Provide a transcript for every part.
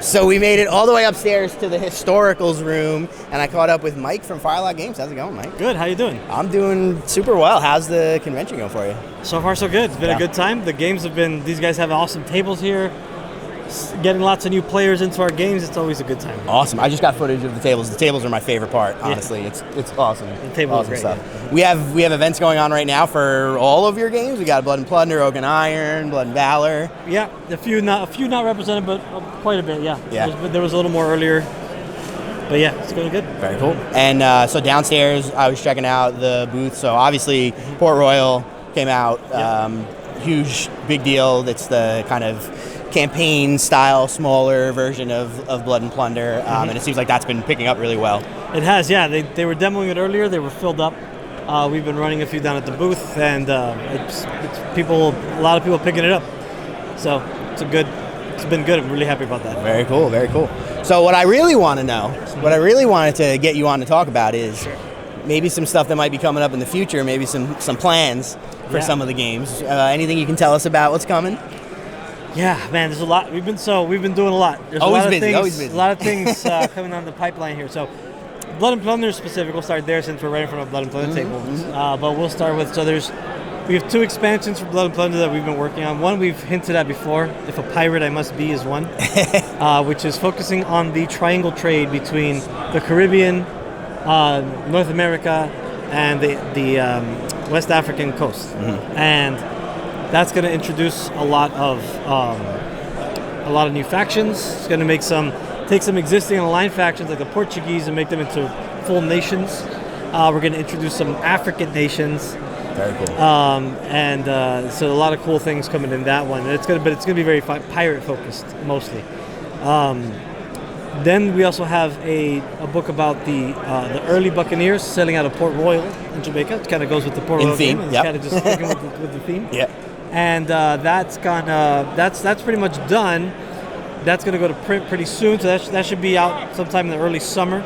So we made it all the way upstairs to the Historicals room, and I caught up with Mike from Firelock Games. How's it going, Mike? Good. How you doing? I'm doing super well. How's the convention going for you? So far, so good. It's been a good time. The games have been, these guys have awesome tables here. Getting lots of new players into our games, it's always a good time. Awesome. I just got footage of the tables. The tables are my favorite part, honestly. Yeah. It's awesome. The table awesome is great. Stuff. Yeah. We have events going on right now for all of your games. We got Blood and Plunder, Oak and Iron, Blood and Valor. Yeah, a few not represented, but quite a bit, yeah. Yeah. There was a little more earlier. But yeah, it's going good. Very cool. And so downstairs, I was checking out the booth. So obviously, Port Royal came out. Huge, big deal. It's the kind of campaign style, smaller version of Blood and Plunder, and it seems like that's been picking up really well. It has, yeah. They were demoing it earlier. They were filled up. We've been running a few down at the booth, and it's a lot of people picking it up. So it's been good. I'm really happy about that. Very cool, very cool. So what I really want to know, what I really wanted to get you on to talk about is maybe some stuff that might be coming up in the future, maybe some plans for some of the games. Anything you can tell us about what's coming? Yeah, man, there's a lot. We've been doing a lot. There's always always busy. A lot of things coming on the pipeline here. So, Blood and Plunder specific. We'll start there since we're right in front of Blood and Plunder table. But we'll start with we have 2 expansions for Blood and Plunder that we've been working on. One we've hinted at before. If a pirate I must be is one, which is focusing on the triangle trade between the Caribbean, North America, and the West African coast, and that's going to introduce a lot of new factions. It's going to take some existing aligned factions like the Portuguese and make them into full nations. We're going to introduce some African nations. Very cool. So a lot of cool things coming in that one. And it's going to be very pirate focused mostly. Then we also have a book about the early Buccaneers sailing out of Port Royal in Jamaica. It kind of goes with the Port Royal theme. Game. It's kind of just sticking with the theme. Yeah. And that's pretty much done. That's going to go to print pretty soon, so that should be out sometime in the early summer.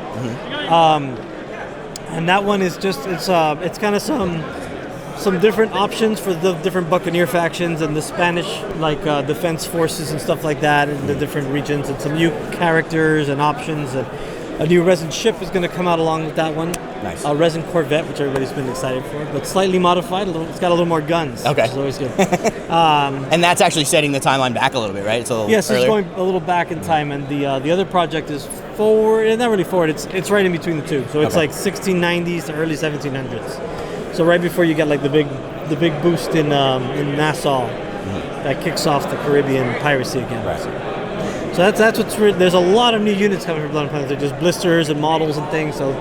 And that one is just it's kind of some different options for the different Buccaneer factions and the Spanish defense forces and stuff like that in the different regions, and some new characters and options, and a new resin ship is going to come out along with that one. Nice. A resin Corvette, which everybody's been excited for, but slightly modified. It's got a little more guns. Okay. Which is always good. And that's actually setting the timeline back a little bit, right? It's a little yes, it's earlier. going a little back in time, and the other project is forward. Not really forward. It's right in between the two. So it's like 1690s to early 1700s. So right before you get like the big boost in Nassau that kicks off the Caribbean piracy again. Right. So that's what's there's a lot of new units coming from Blood and Plunder. They're just blisters and models and things. So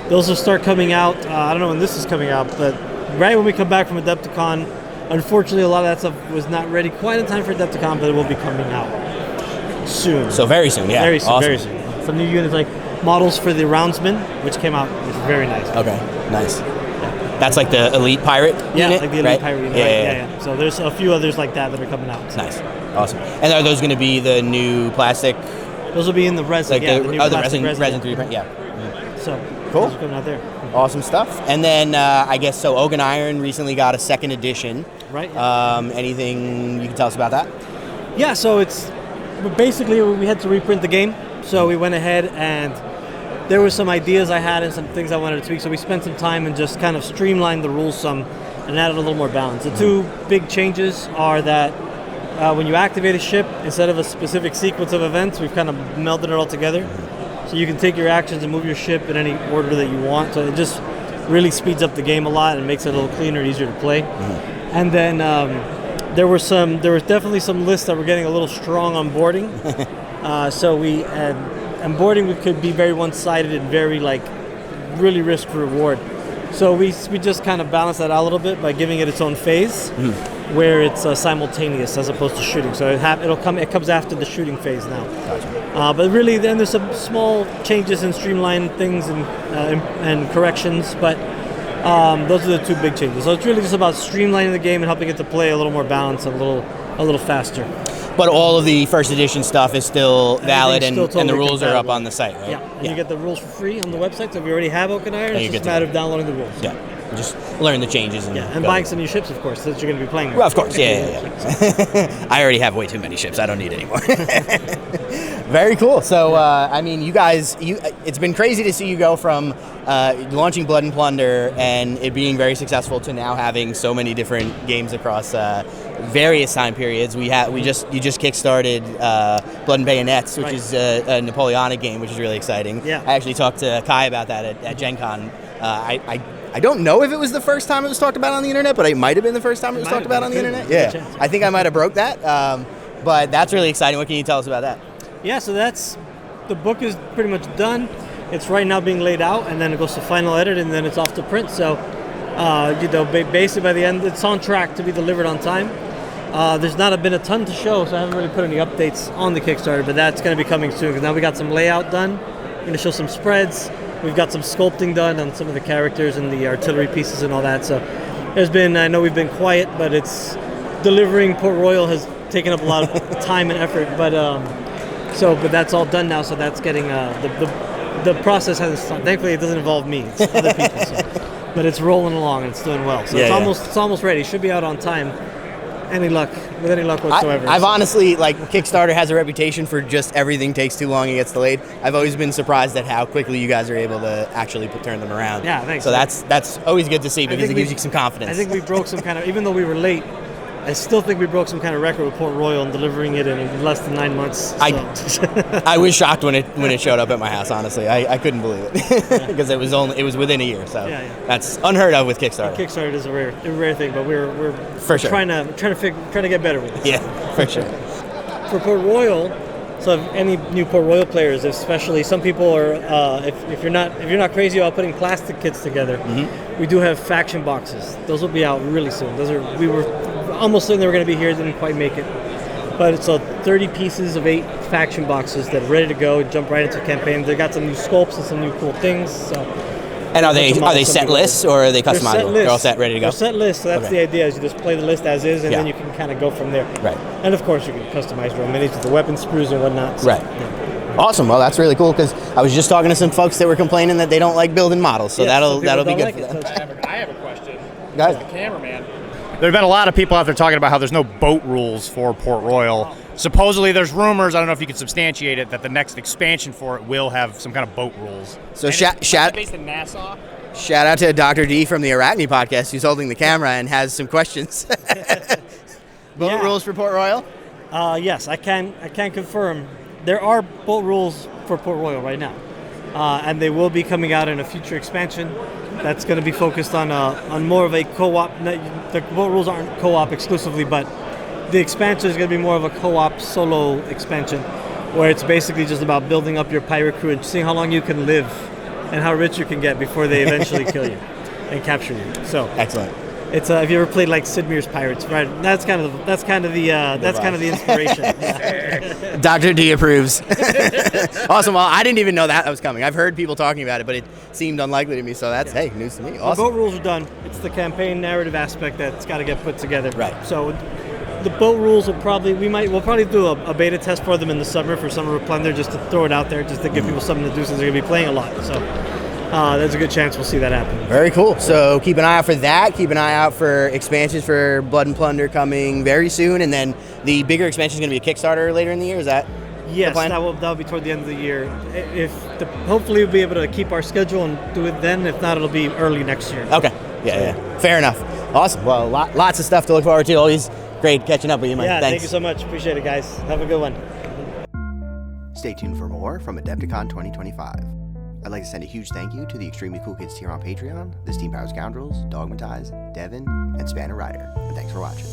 those will start coming out. I don't know when this is coming out, but right when we come back from Adepticon. Unfortunately, a lot of that stuff was not ready quite in time for Adepticon, but it will be coming out soon. So very soon, yeah. Very soon, awesome. very soon. Some new units like models for the Roundsman, which came out, which is very nice. Okay, nice. That's like the elite pirate unit, like the elite pirate unit. Yeah. So there's a few others like that are coming out. So. Nice, awesome. And are those going to be the new plastic? Those will be in the resin. Like the new the resin 3D print. Yeah. So cool. those are coming out there. Awesome stuff. And then I guess so. Oak and Iron recently got a 2nd edition. Right. Yeah. Anything you can tell us about that? Yeah. So it's basically we had to reprint the game, so we went ahead and. There were some ideas I had and some things I wanted to tweak, so we spent some time and just kind of streamlined the rules some and added a little more balance. The 2 big changes are that when you activate a ship, instead of a specific sequence of events, we've kind of melded it all together. So you can take your actions and move your ship in any order that you want. So it just really speeds up the game a lot and makes it a little cleaner and easier to play. And then there was definitely some lists that were getting a little strong on boarding. And boarding could be very one-sided and very really risk for reward. So we just kind of balance that out a little bit by giving it its own phase, where it's simultaneous as opposed to shooting. So it comes after the shooting phase now. Gotcha. But really, then there's some small changes and streamlined things and corrections. But those are the 2 big changes. So it's really just about streamlining the game and helping it to play a little more balanced and a little faster. But all of the 1st edition stuff is still valid, and the rules are up on the site, right? Yeah, and you get the rules for free on the website. So if you already have Oak and Iron, it's just a matter of downloading the rules. Yeah. just learn the changes. And buying some new ships, of course, that you're going to be playing with. Well, of course, yeah. I already have way too many ships. I don't need any more. Very cool. So, I mean, you guys, it's been crazy to see you go from launching Blood and Plunder and it being very successful to now having so many different games across various time periods. You just kickstarted Blood and Bayonets, which is a Napoleonic game, which is really exciting. Yeah. I actually talked to Kai about that at Gen Con. I don't know if it was the first time it was talked about on the internet, but it might have been the first time it was talked about on the internet. Yeah, I think I might have broke that. But that's really exciting. What can you tell us about that? Yeah, so the book is pretty much done. It's right now being laid out, and then it goes to final edit, and then it's off to print. So, basically by the end, it's on track to be delivered on time. There's not been a ton to show, so I haven't really put any updates on the Kickstarter, but that's going to be coming soon, because now we got some layout done. We're going to show some spreads. We've got some sculpting done on some of the characters and the artillery pieces and all that. So I know we've been quiet, but delivering Port Royal has taken up a lot of time and effort, but that's all done now, so that's getting, the process hasn't stopped. Thankfully, it doesn't involve me, it's other people, but it's rolling along and it's doing well. So it's almost ready. Should be out on time. With any luck whatsoever. I've honestly, Kickstarter has a reputation for just everything takes too long and gets delayed. I've always been surprised at how quickly you guys are able to actually turn them around. Yeah, thanks. So that's always good to see, because it gives you some confidence. I think we broke some kind of, even though we were late, I still think we broke some kind of record with Port Royal and delivering it in less than 9 months. So. I was shocked when it showed up at my house. Honestly, I couldn't believe it because it was within a year. So that's unheard of with Kickstarter. Kickstarter is a rare thing, but we're for sure trying to get better with it. Yeah, for sure. For Port Royal, so if any new Port Royal players, especially some people are, if you're not crazy about putting plastic kits together, we do have faction boxes. Those will be out really soon. We were almost saying they were going to be here, didn't quite make it. But it's 30 pieces of 8 faction boxes that are ready to go, jump right into the campaign. They got some new sculpts and some new cool things. So. And are they set lists or are they customizable? They're all set, ready to go? They're set lists, so that's the idea, is you just play the list as is, and then you can kind of go from there. Right. And of course you can customize your own minis with the weapon sprues and whatnot. So, right. Yeah. Awesome. Well, that's really cool, because I was just talking to some folks that were complaining that they don't like building models, so that'll be good for them. I have a question. Guys. The cameraman. There have been a lot of people out there talking about how there's no boat rules for Port Royal. Supposedly there's rumors, I don't know if you can substantiate it, that the next expansion for it will have some kind of boat rules. So based in Nassau? Shout out to Dr. D from the Arachne podcast, who's holding the camera and has some questions. Boat rules for Port Royal? Yes, I can confirm there are boat rules for Port Royal right now, and they will be coming out in a future expansion. That's going to be focused on more of a co-op. The boat rules aren't co-op exclusively, but the expansion is going to be more of a co-op solo expansion, where it's basically just about building up your pirate crew and seeing how long you can live and how rich you can get before they eventually kill you and capture you. So excellent. It's if you ever played like Sid Meier's Pirates, right? That's kind of the inspiration. Yeah. Dr. D approves. Awesome. Well, I didn't even know that was coming. I've heard people talking about it, but it seemed unlikely to me. So that's news to me. Awesome. The boat rules are done. It's the campaign narrative aspect that's got to get put together. Right. So the boat rules we'll probably do a beta test for them in the summer for Summer of Plunder, just to throw it out there, just to give people something to do since they're going to be playing a lot. So. There's a good chance we'll see that happen. Very cool. So keep an eye out for that. Keep an eye out for expansions for Blood and Plunder coming very soon, and then the bigger expansion is going to be a Kickstarter later in the year. Is that yes? The plan? That'll be toward the end of the year. Hopefully we'll be able to keep our schedule and do it then. If not, it'll be early next year. Okay. Yeah. Fair enough. Awesome. Well, lots of stuff to look forward to. Always great catching up with you, Mike. Yeah. Thanks. Thank you so much. Appreciate it, guys. Have a good one. Stay tuned for more from Adepticon 2025. I'd like to send a huge thank you to the extremely cool kids here on Patreon, the Steam Powered Scoundrels, Dogmatize, Devin, and Spanner Rider. And thanks for watching.